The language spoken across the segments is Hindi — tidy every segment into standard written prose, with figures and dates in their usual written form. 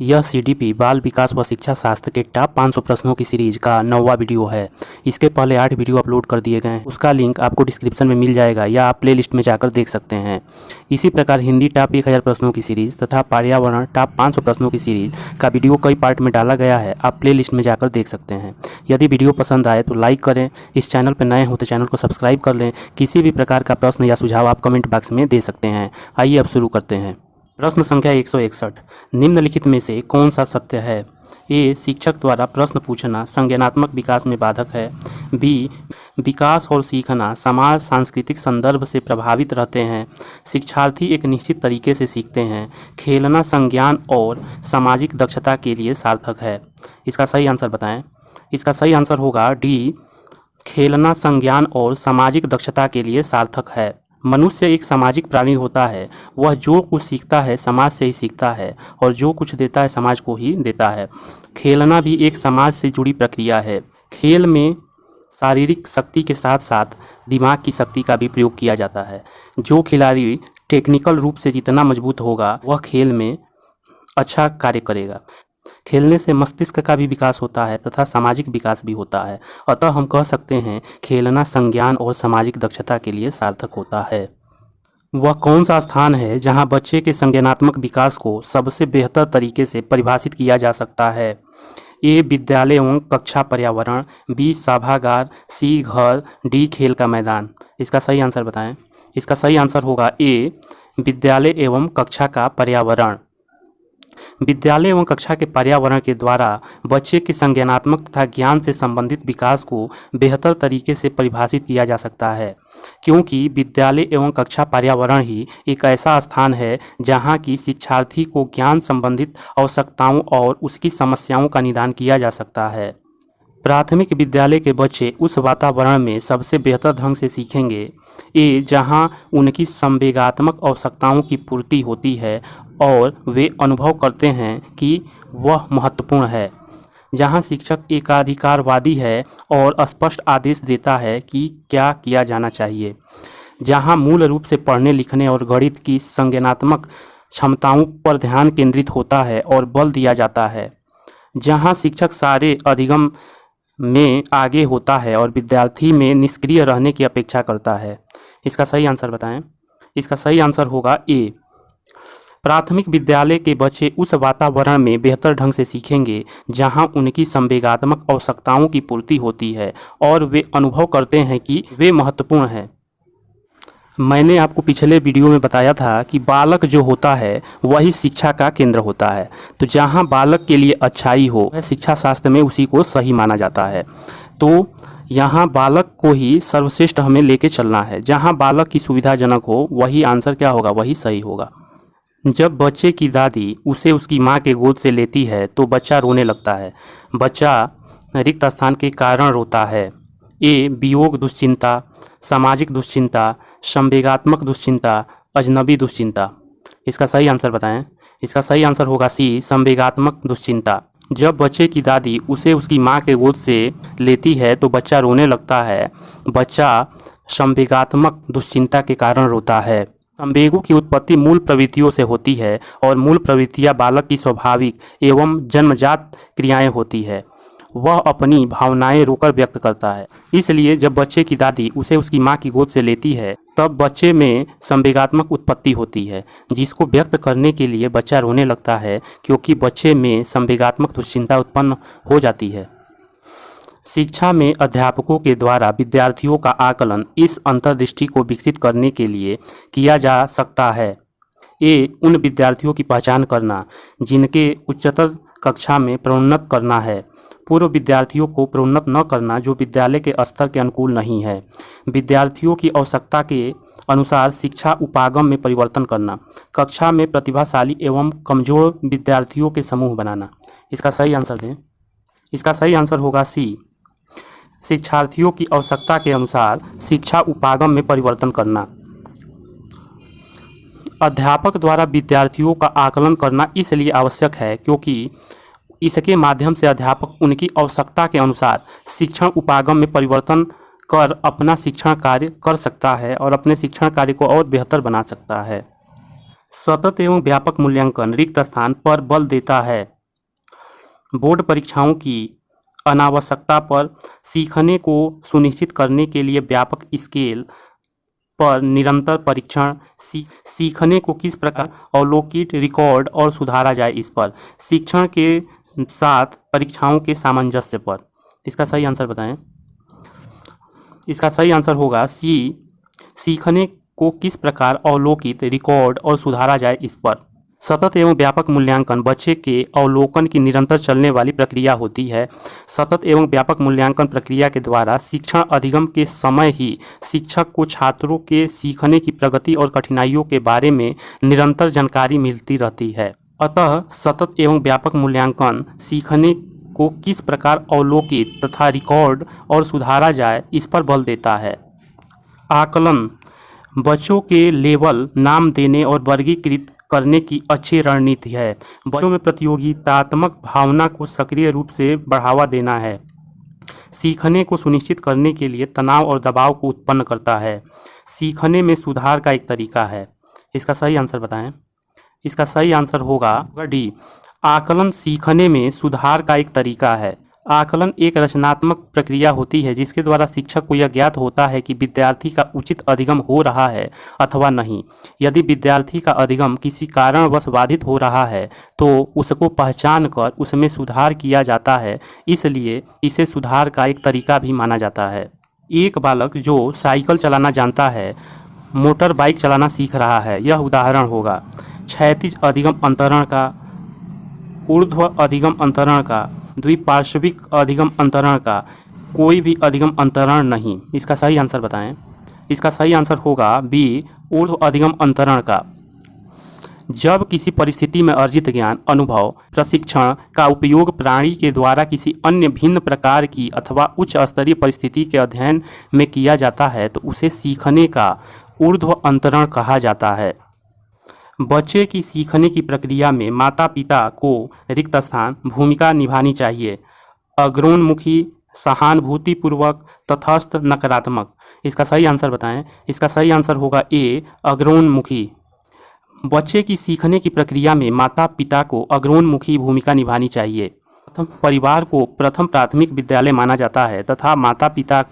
यह सीडीपी बाल विकास व शिक्षा शास्त्र के टॉप 500 प्रश्नों की सीरीज का 9वां वीडियो है। इसके पहले 8 वीडियो अपलोड कर दिए गए हैं, उसका लिंक आपको डिस्क्रिप्शन में मिल जाएगा या आप प्लेलिस्ट में जाकर देख सकते हैं। इसी प्रकार हिंदी टॉप 1000 प्रश्नों की सीरीज तथा पर्यावरण टॉप 500 प्रश्नों की सीरीज का वीडियो कई पार्ट में डाला गया है, आप प्लेलिस्ट में जाकर देख सकते हैं। यदि वीडियो पसंद आए तो लाइक करें, इस चैनल पर नए हो तो चैनल को सब्सक्राइब कर लें। किसी भी प्रकार का प्रश्न या सुझाव आप कमेंट बॉक्स में दे सकते हैं। आइए अब शुरू करते हैं। प्रश्न संख्या 161, निम्नलिखित में से कौन सा सत्य है? ए, शिक्षक द्वारा प्रश्न पूछना संज्ञानात्मक विकास में बाधक है। बी, विकास और सीखना समाज सांस्कृतिक संदर्भ से प्रभावित रहते हैं। शिक्षार्थी एक निश्चित तरीके से सीखते हैं। खेलना संज्ञान और सामाजिक दक्षता के लिए सार्थक है। इसका सही आंसर बताएं। इसका सही आंसर होगा डी, खेलना संज्ञान और सामाजिक दक्षता के लिए सार्थक है। मनुष्य एक सामाजिक प्राणी होता है, वह जो कुछ सीखता है समाज से ही सीखता है और जो कुछ देता है समाज को ही देता है। खेलना भी एक समाज से जुड़ी प्रक्रिया है। खेल में शारीरिक शक्ति के साथ साथ दिमाग की शक्ति का भी प्रयोग किया जाता है। जो खिलाड़ी टेक्निकल रूप से जितना मजबूत होगा वह खेल में अच्छा कार्य करेगा। खेलने से मस्तिष्क का भी विकास होता है तथा सामाजिक विकास भी होता है। अतः हम कह सकते हैं खेलना संज्ञान और सामाजिक दक्षता के लिए सार्थक होता है। वह कौन सा स्थान है जहां बच्चे के संज्ञानात्मक विकास को सबसे बेहतर तरीके से परिभाषित किया जा सकता है? ए, विद्यालय एवं कक्षा पर्यावरण। बी, सभागार। सी, घर। डी, खेल का मैदान। इसका सही आंसर बताएं। इसका सही आंसर होगा ए, विद्यालय एवं कक्षा का पर्यावरण। विद्यालय एवं कक्षा के पर्यावरण के द्वारा बच्चे के संज्ञानात्मक तथा ज्ञान से संबंधित विकास को बेहतर तरीके से परिभाषित किया जा सकता है, क्योंकि विद्यालय एवं कक्षा पर्यावरण ही एक ऐसा स्थान है जहां की शिक्षार्थी को ज्ञान संबंधित आवश्यकताओं और उसकी समस्याओं का निदान किया जा सकता है। प्राथमिक विद्यालय के बच्चे उस वातावरण में सबसे बेहतर ढंग से सीखेंगे ए, जहां उनकी संवेगात्मक आवश्यकताओं की पूर्ति होती है और वे अनुभव करते हैं कि वह महत्वपूर्ण है। जहां शिक्षक एकाधिकारवादी है और स्पष्ट आदेश देता है कि क्या किया जाना चाहिए। जहां मूल रूप से पढ़ने लिखने और गणित की संज्ञानात्मक क्षमताओं पर ध्यान केंद्रित होता है और बल दिया जाता है। जहां शिक्षक सारे अधिगम में आगे होता है और विद्यार्थी में निष्क्रिय रहने की अपेक्षा करता है। इसका सही आंसर बताएं। इसका सही आंसर होगा ए, प्राथमिक विद्यालय के बच्चे उस वातावरण में बेहतर ढंग से सीखेंगे जहां उनकी संवेगात्मक आवश्यकताओं की पूर्ति होती है और वे अनुभव करते हैं कि वे महत्वपूर्ण हैं। मैंने आपको पिछले वीडियो में बताया था कि बालक जो होता है वही शिक्षा का केंद्र होता है। तो जहां बालक के लिए अच्छाई हो वह शिक्षा शास्त्र में उसी को सही माना जाता है। तो यहाँ बालक को ही सर्वश्रेष्ठ हमें लेके चलना है। जहाँ बालक की सुविधाजनक हो वही आंसर क्या होगा, वही सही होगा। जब बच्चे की दादी उसे उसकी माँ के गोद से लेती है तो बच्चा रोने लगता है। बच्चा रिक्त स्थान के कारण रोता है। ए, वियोग दुश्चिंता, सामाजिक दुश्चिंता, संवेगात्मक दुश्चिंता, अजनबी दुश्चिंता। इसका सही आंसर बताएं। इसका सही आंसर होगा सी, संवेगात्मक दुश्चिंता। जब बच्चे की दादी उसे उसकी माँ के गोद से लेती है तो बच्चा रोने लगता है। बच्चा संवेगात्मक दुश्चिंता के कारण रोता है। संवेगों की उत्पत्ति मूल प्रवृत्तियों से होती है और मूल प्रवृत्तियाँ बालक की स्वाभाविक एवं जन्मजात क्रियाएं होती है। वह अपनी भावनाएं रोकर व्यक्त करता है। इसलिए जब बच्चे की दादी उसे उसकी माँ की गोद से लेती है तब बच्चे में संवेगात्मक उत्पत्ति होती है, जिसको व्यक्त करने के लिए बच्चा रोने लगता है, क्योंकि बच्चे में संवेगात्मक दुश्चिंता उत्पन्न हो जाती है। शिक्षा में अध्यापकों के द्वारा विद्यार्थियों का आकलन इस अंतर्दृष्टि को विकसित करने के लिए किया जा सकता है। ए, उन विद्यार्थियों की पहचान करना जिनके उच्चतर कक्षा में प्रोन्नत करना है। पूर्व विद्यार्थियों को प्रोन्नत न करना जो विद्यालय के स्तर के अनुकूल नहीं है। विद्यार्थियों की आवश्यकता के अनुसार शिक्षा उपागम में परिवर्तन करना। कक्षा में प्रतिभाशाली एवं कमजोर विद्यार्थियों के समूह बनाना। इसका सही आंसर दें। इसका सही आंसर होगा सी, शिक्षार्थियों की आवश्यकता के अनुसार शिक्षा उपागम में परिवर्तन करना। अध्यापक द्वारा विद्यार्थियों का आकलन करना इसलिए आवश्यक है क्योंकि इसके माध्यम से अध्यापक उनकी आवश्यकता के अनुसार शिक्षण उपागम में परिवर्तन कर अपना शिक्षण कार्य कर सकता है और अपने शिक्षण कार्य को और बेहतर बना सकता है। सतत एवं व्यापक मूल्यांकन रिक्त स्थान पर बल देता है। बोर्ड परीक्षाओं की अनावश्यकता पर सीखने को सुनिश्चित करने के लिए व्यापक स्केल पर निरंतर परीक्षण, सीखने को किस प्रकार अवलोकित, रिकॉर्ड और सुधारा जाए, इस पर शिक्षण के साथ परीक्षाओं के सामंजस्य पर। इसका सही आंसर बताएं। इसका सही आंसर होगा सी, सीखने को किस प्रकार अवलोकित, रिकॉर्ड और सुधारा जाए, इस पर। सतत एवं व्यापक मूल्यांकन बच्चे के अवलोकन की निरंतर चलने वाली प्रक्रिया होती है। सतत एवं व्यापक मूल्यांकन प्रक्रिया के द्वारा शिक्षण अधिगम के समय ही शिक्षक को छात्रों के सीखने की प्रगति और कठिनाइयों के बारे में निरंतर जानकारी मिलती रहती है। अतः सतत एवं व्यापक मूल्यांकन सीखने को किस प्रकार अवलोकित तथा रिकॉर्ड और सुधारा जाए, इस पर बल देता है। आकलन बच्चों के लेवल नाम देने और वर्गीकृत करने की अच्छी रणनीति है। बच्चों में प्रतियोगितात्मक भावना को सक्रिय रूप से बढ़ावा देना है। सीखने को सुनिश्चित करने के लिए तनाव और दबाव को उत्पन्न करता है। सीखने में सुधार का एक तरीका है। इसका सही आंसर बताएं। इसका सही आंसर होगा डी, आकलन सीखने में सुधार का एक तरीका है। आकलन एक रचनात्मक प्रक्रिया होती है जिसके द्वारा शिक्षक को यह ज्ञात होता है कि विद्यार्थी का उचित अधिगम हो रहा है अथवा नहीं। यदि विद्यार्थी का अधिगम किसी कारणवश बाधित हो रहा है तो उसको पहचान कर उसमें सुधार किया जाता है, इसलिए इसे सुधार का एक तरीका भी माना जाता है। एक बालक जो साइकिल चलाना जानता है मोटर बाइक चलाना सीख रहा है, यह उदाहरण होगा क्षैतिज अधिगम अंतरण का, ऊर्ध्व अधिगम अंतरण का, द्विपार्श्विक अधिगम अंतरण का, कोई भी अधिगम अंतरण नहीं। इसका सही आंसर बताएं। इसका सही आंसर होगा बी, ऊर्ध्व अधिगम अंतरण का। जब किसी परिस्थिति में अर्जित ज्ञान, अनुभव, प्रशिक्षण का उपयोग प्राणी के द्वारा किसी अन्य भिन्न प्रकार की अथवा उच्च स्तरीय परिस्थिति के अध्ययन में किया जाता है तो उसे सीखने का ऊर्ध्व अंतरण कहा जाता है। बच्चे की सीखने की प्रक्रिया में माता पिता को रिक्त स्थान भूमिका निभानी चाहिए। अग्रोन्मुखी, सहानुभूतिपूर्वक, तटस्थ, नकारात्मक। इसका सही आंसर बताएं। इसका सही आंसर होगा ए, अग्रोन्मुखी। बच्चे की सीखने की प्रक्रिया में माता पिता को अग्रोन्मुखी भूमिका निभानी चाहिए। परिवार को प्रथम प्राथमिक विद्यालय माना जाता है तथा माता पिता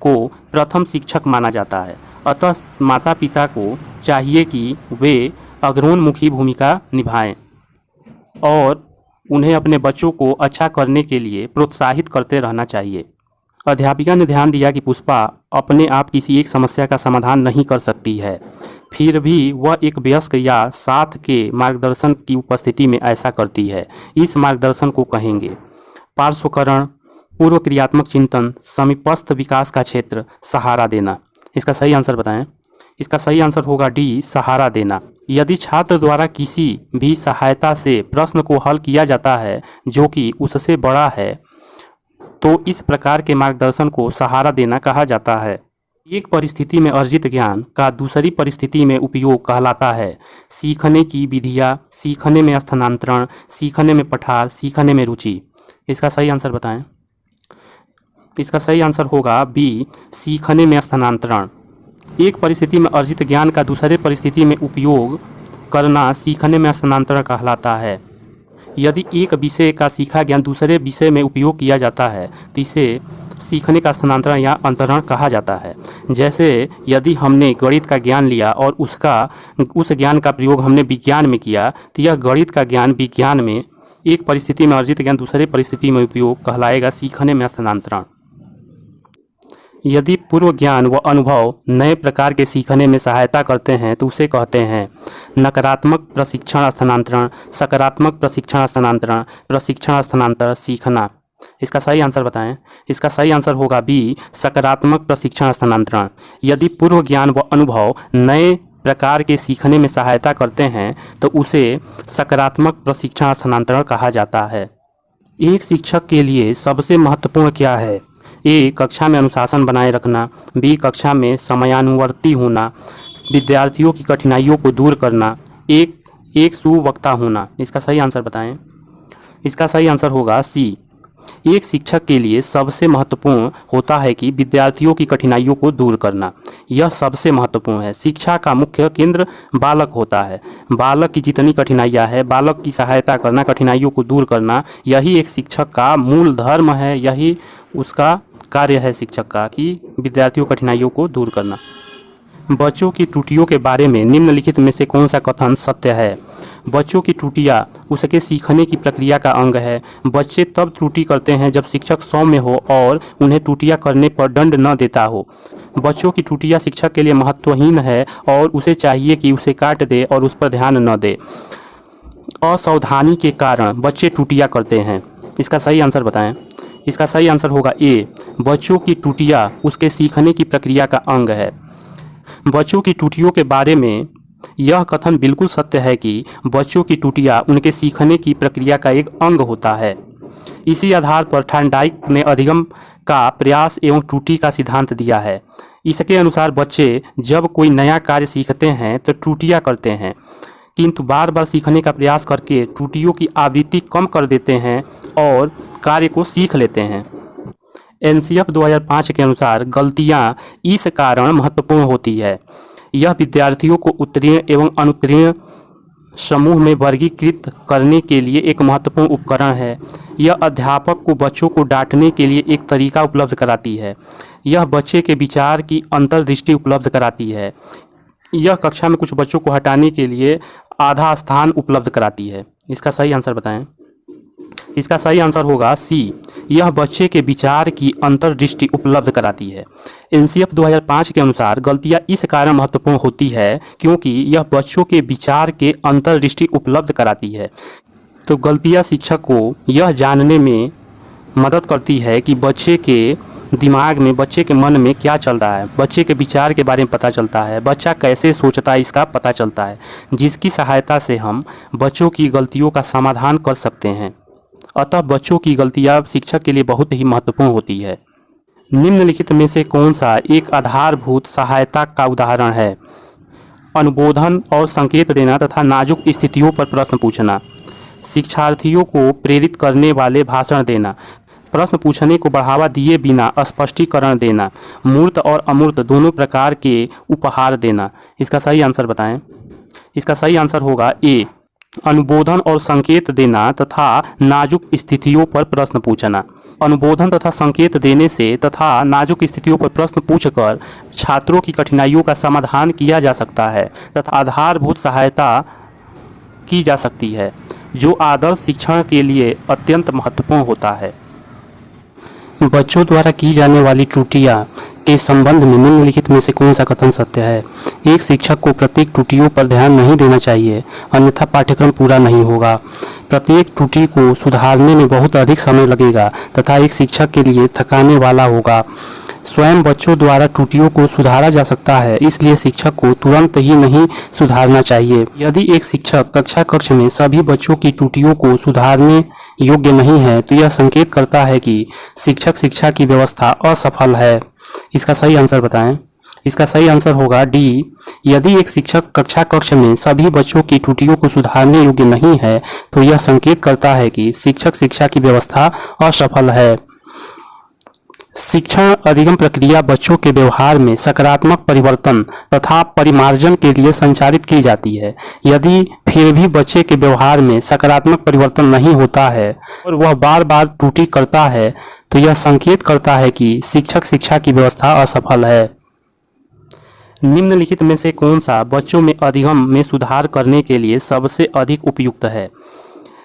को प्रथम शिक्षक माना जाता है। अतः माता पिता को चाहिए कि वे अग्रोन्मुखी भूमिका निभाएं और उन्हें अपने बच्चों को अच्छा करने के लिए प्रोत्साहित करते रहना चाहिए। अध्यापिका ने ध्यान दिया कि पुष्पा अपने आप किसी एक समस्या का समाधान नहीं कर सकती है, फिर भी वह एक वयस्क या साथ के मार्गदर्शन की उपस्थिति में ऐसा करती है। इस मार्गदर्शन को कहेंगे पार्श्वकरण, पूर्व क्रियात्मक चिंतन, समीपस्थ विकास का क्षेत्र, सहारा देना। इसका सही आंसर बताएं। इसका सही आंसर होगा डी, सहारा देना। यदि छात्र द्वारा किसी भी सहायता से प्रश्न को हल किया जाता है जो कि उससे बड़ा है तो इस प्रकार के मार्गदर्शन को सहारा देना कहा जाता है। एक परिस्थिति में अर्जित ज्ञान का दूसरी परिस्थिति में उपयोग कहलाता है सीखने की विधियाँ, सीखने में स्थानांतरण, सीखने में पठार, सीखने में रुचि। इसका सही आंसर बताएं। इसका सही आंसर होगा बी, सीखने में स्थानांतरण। एक परिस्थिति में अर्जित ज्ञान का दूसरे परिस्थिति में उपयोग करना सीखने में स्थानांतरण कहलाता है। यदि एक विषय का सीखा ज्ञान दूसरे विषय में उपयोग किया जाता है तो इसे सीखने का स्थानांतरण या अंतरण कहा जाता है। जैसे यदि हमने गणित का ज्ञान लिया और उस ज्ञान का प्रयोग हमने विज्ञान में किया तो यह गणित का ज्ञान विज्ञान में एक परिस्थिति में अर्जित ज्ञान दूसरे परिस्थिति में उपयोग कहलाएगा सीखने में स्थानांतरण। यदि पूर्व ज्ञान व अनुभव नए प्रकार के सीखने में सहायता करते हैं तो उसे कहते हैं नकारात्मक प्रशिक्षण स्थानांतरण, सकारात्मक प्रशिक्षण स्थानांतरण, प्रशिक्षण स्थानांतरण, सीखना। इसका सही आंसर बताएं। इसका सही आंसर होगा बी, सकारात्मक प्रशिक्षण स्थानांतरण। यदि पूर्व ज्ञान व अनुभव नए प्रकार के सीखने में सहायता करते हैं तो उसे सकारात्मक प्रशिक्षण स्थानांतरण कहा जाता है। एक शिक्षक के लिए सबसे महत्वपूर्ण क्या है? ए, कक्षा में अनुशासन बनाए रखना, बी, कक्षा में समयानुवर्ती होना, विद्यार्थियों की कठिनाइयों को दूर करना, एक सुवक्ता होना। इसका सही आंसर बताएं। इसका सही आंसर होगा सी, एक शिक्षक के लिए सबसे महत्वपूर्ण होता है कि विद्यार्थियों की कठिनाइयों को दूर करना। यह सबसे महत्वपूर्ण है। शिक्षा का मुख्य केंद्र बालक होता है। बालक की जितनी कठिनाइयाँ है, बालक की सहायता करना, कठिनाइयों को दूर करना, यही एक शिक्षक का मूल धर्म है। यही उसका कार्य है शिक्षक का, कि विद्यार्थियों कठिनाइयों को दूर करना। बच्चों की त्रुटियों के बारे में निम्नलिखित में से कौन सा कथन सत्य है? बच्चों की त्रुटियां उसके सीखने की प्रक्रिया का अंग है। बच्चे तब त्रुटि करते हैं जब शिक्षक सौम्य हो और उन्हें त्रुटियां करने पर दंड न देता हो। बच्चों की त्रुटियां शिक्षक के लिए महत्वहीन है और उसे चाहिए कि उसे काट दे और उस पर ध्यान न दे। असावधानी के कारण बच्चे त्रुटियां करते हैं। इसका सही आंसर बताएं। इसका सही आंसर होगा ए, बच्चों की त्रुटियां उसके सीखने की प्रक्रिया का अंग है। बच्चों की त्रुटियों के बारे में यह कथन बिल्कुल सत्य है कि बच्चों की त्रुटियां उनके सीखने की प्रक्रिया का एक अंग होता है। इसी आधार पर थॉर्नडाइक ने अधिगम का प्रयास एवं त्रुटि का सिद्धांत दिया है। इसके अनुसार बच्चे जब कोई नया कार्य सीखते हैं तो त्रुटियां करते हैं, किंतु बार बार सीखने का प्रयास करके त्रुटियों की आवृत्ति कम कर देते हैं और कार्य को सीख लेते हैं। एनसीएफ 2005 के अनुसार गलतियां इस कारण महत्वपूर्ण होती है। यह विद्यार्थियों को उत्तीर्ण एवं अनुत्तीर्ण समूह में वर्गीकृत करने के लिए एक महत्वपूर्ण उपकरण है। यह अध्यापक को बच्चों को डांटने के लिए एक तरीका उपलब्ध कराती है। यह बच्चे के विचार की अंतर्दृष्टि उपलब्ध कराती है। यह कक्षा में कुछ बच्चों को हटाने के लिए आधा स्थान उपलब्ध कराती है। इसका सही आंसर बताएं। इसका सही आंसर होगा सी, यह बच्चे के विचार की अंतर्दृष्टि उपलब्ध कराती है। एनसीएफ 2005 के अनुसार गलतियां इस कारण महत्वपूर्ण होती है क्योंकि यह बच्चों के विचार के अंतर्दृष्टि उपलब्ध कराती है। तो गलतियां शिक्षक को यह जानने में मदद करती है कि बच्चे के दिमाग में, बच्चे के मन में क्या चल रहा है, बच्चे के विचार के बारे में पता चलता है, बच्चा कैसे सोचता है इसका पता चलता है, जिसकी सहायता से हम बच्चों की गलतियों का समाधान कर सकते हैं। अतः बच्चों की गलतियां शिक्षक के लिए बहुत ही महत्वपूर्ण होती है। निम्नलिखित में से कौन सा एक आधारभूत सहायता का उदाहरण है? अनुबोधन और संकेत देना तथा नाजुक स्थितियों पर प्रश्न पूछना, शिक्षार्थियों को प्रेरित करने वाले भाषण देना, प्रश्न पूछने को बढ़ावा दिए बिना स्पष्टीकरण देना, मूर्त और अमूर्त दोनों प्रकार के उपहार देना। इसका सही आंसर बताएं। इसका सही आंसर होगा ए, अनुबोधन और संकेत देना तथा नाजुक स्थितियों पर प्रश्न पूछना। अनुबोधन तथा संकेत देने से तथा नाजुक स्थितियों पर प्रश्न पूछकर छात्रों की कठिनाइयों का समाधान किया जा सकता है तथा आधारभूत सहायता की जा सकती है, जो आदर्श शिक्षण के लिए अत्यंत महत्वपूर्ण होता है। बच्चों द्वारा की जाने वाली त्रुटियां के संबंध में निम्नलिखित में से कौन सा कथन सत्य है? एक शिक्षक को प्रत्येक त्रुटियों पर ध्यान नहीं देना चाहिए, अन्यथा पाठ्यक्रम पूरा नहीं होगा। प्रत्येक त्रुटि को सुधारने में बहुत अधिक समय लगेगा तथा एक शिक्षक के लिए थकाने वाला होगा। स्वयं बच्चों द्वारा त्रुटियों को सुधारा जा सकता है, इसलिए शिक्षक को तुरंत ही नहीं सुधारना चाहिए। यदि एक शिक्षक कक्ष में सभी बच्चों की त्रुटियों को सुधारने योग्य नहीं है तो यह संकेत करता है कि शिक्षक शिक्षा की व्यवस्था असफल है। इसका सही आंसर बताएं। इसका सही आंसर होगा डी, यदि एक शिक्षक कक्ष में सभी बच्चों की त्रुटियों को सुधारने योग्य नहीं है तो यह संकेत करता है कि शिक्षक शिक्षा की व्यवस्था असफल है। शिक्षण अधिगम प्रक्रिया बच्चों के व्यवहार में सकारात्मक परिवर्तन तथा परिमार्जन के लिए संचालित की जाती है। यदि फिर भी बच्चे के व्यवहार में सकारात्मक परिवर्तन नहीं होता है और वह बार बार त्रुटि करता है तो यह संकेत करता है कि शिक्षक शिक्षा की व्यवस्था असफल है। निम्नलिखित में से कौन सा बच्चों में अधिगम में सुधार करने के लिए सबसे अधिक उपयुक्त है?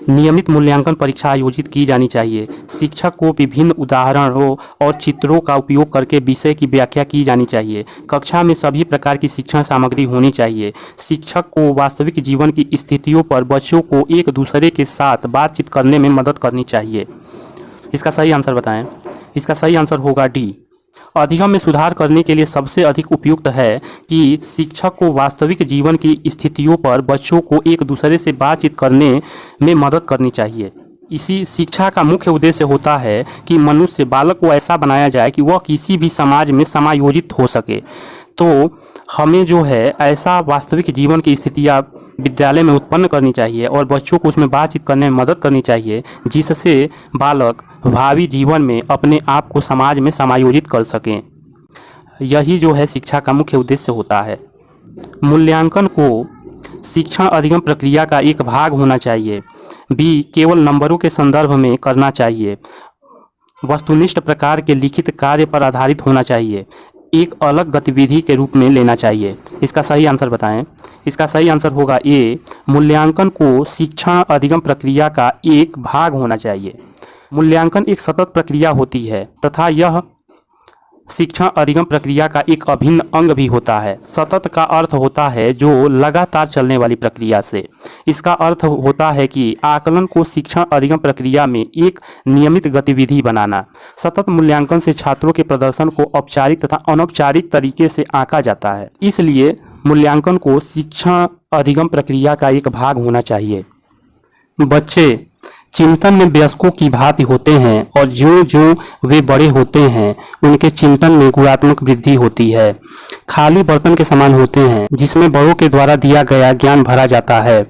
नियमित मूल्यांकन परीक्षा आयोजित की जानी चाहिए। शिक्षक को विभिन्न उदाहरणों और चित्रों का उपयोग करके विषय की व्याख्या की जानी चाहिए। कक्षा में सभी प्रकार की शिक्षण सामग्री होनी चाहिए। शिक्षक को वास्तविक जीवन की स्थितियों पर बच्चों को एक दूसरे के साथ बातचीत करने में मदद करनी चाहिए। इसका सही आंसर बताएं। इसका सही आंसर होगा डी, अधिगम में सुधार करने के लिए सबसे अधिक उपयुक्त है कि शिक्षक को वास्तविक जीवन की स्थितियों पर बच्चों को एक दूसरे से बातचीत करने में मदद करनी चाहिए। इसी शिक्षा का मुख्य उद्देश्य होता है कि मनुष्य बालक को ऐसा बनाया जाए कि वह किसी भी समाज में समायोजित हो सके। तो हमें जो है ऐसा वास्तविक जीवन की स्थितियाँ विद्यालय में उत्पन्न करनी चाहिए और बच्चों को उसमें बातचीत करने में मदद करनी चाहिए, जिससे बालक भावी जीवन में अपने आप को समाज में समायोजित कर सकें। यही जो है शिक्षा का मुख्य उद्देश्य होता है। मूल्यांकन को शिक्षण अधिगम प्रक्रिया का एक भाग होना चाहिए। बी, केवल नंबरों के संदर्भ में करना चाहिए। वस्तुनिष्ठ प्रकार के लिखित कार्य पर आधारित होना चाहिए। एक अलग गतिविधि के रूप में लेना चाहिए। इसका सही आंसर बताएं। इसका सही आंसर होगा ए, मूल्यांकन को शिक्षण अधिगम प्रक्रिया का एक भाग होना चाहिए। मूल्यांकन एक सतत प्रक्रिया होती है तथा यह शिक्षण अधिगम प्रक्रिया का एक अभिन्न अंग भी होता है। सतत का अर्थ होता है जो लगातार चलने वाली प्रक्रिया से। इसका अर्थ होता है कि आकलन को शिक्षण अधिगम प्रक्रिया में एक नियमित गतिविधि बनाना। सतत मूल्यांकन से छात्रों के प्रदर्शन को औपचारिक तथा अनौपचारिक तरीके से आंका जाता है। इसलिए मूल्यांकन को शिक्षण अधिगम प्रक्रिया का एक भाग होना चाहिए। बच्चे चिंतन में वयस्कों की भांति होते हैं और ज्यों ज्यों वे बड़े होते हैं उनके चिंतन में गुणात्मक वृद्धि होती है। खाली बर्तन के समान होते हैं जिसमें बड़ों के द्वारा दिया गया ज्ञान भरा जाता है।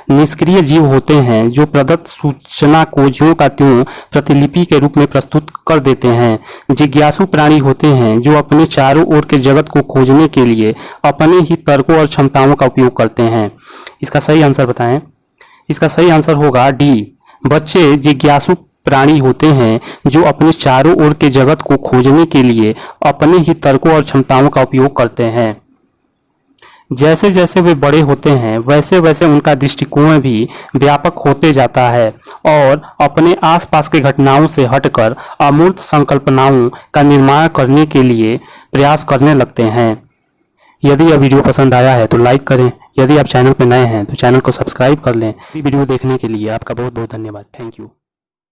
निष्क्रिय जीव होते हैं जो प्रदत्त सूचना को ज्यों का त्यों प्रतिलिपि के रूप में प्रस्तुत कर देते हैं। जिज्ञासु प्राणी होते हैं जो अपने चारों ओर के जगत को खोजने के लिए अपने ही तर्कों और क्षमताओं का उपयोग करते हैं। इसका सही आंसर बताएं। इसका सही आंसर होगा डी, बच्चे जिज्ञासु प्राणी होते हैं जो अपने चारों ओर के जगत को खोजने के लिए अपने ही तर्कों और क्षमताओं का उपयोग करते हैं। जैसे जैसे वे बड़े होते हैं वैसे वैसे उनका दृष्टिकोण भी व्यापक होते जाता है और अपने आसपास के घटनाओं से हटकर अमूर्त संकल्पनाओं का निर्माण करने के लिए प्रयास करने लगते हैं। यदि यह वीडियो पसंद आया है तो लाइक करें। यदि आप चैनल पर नए हैं तो चैनल को सब्सक्राइब कर लें। वीडियो देखने के लिए आपका बहुत बहुत धन्यवाद। Thank you.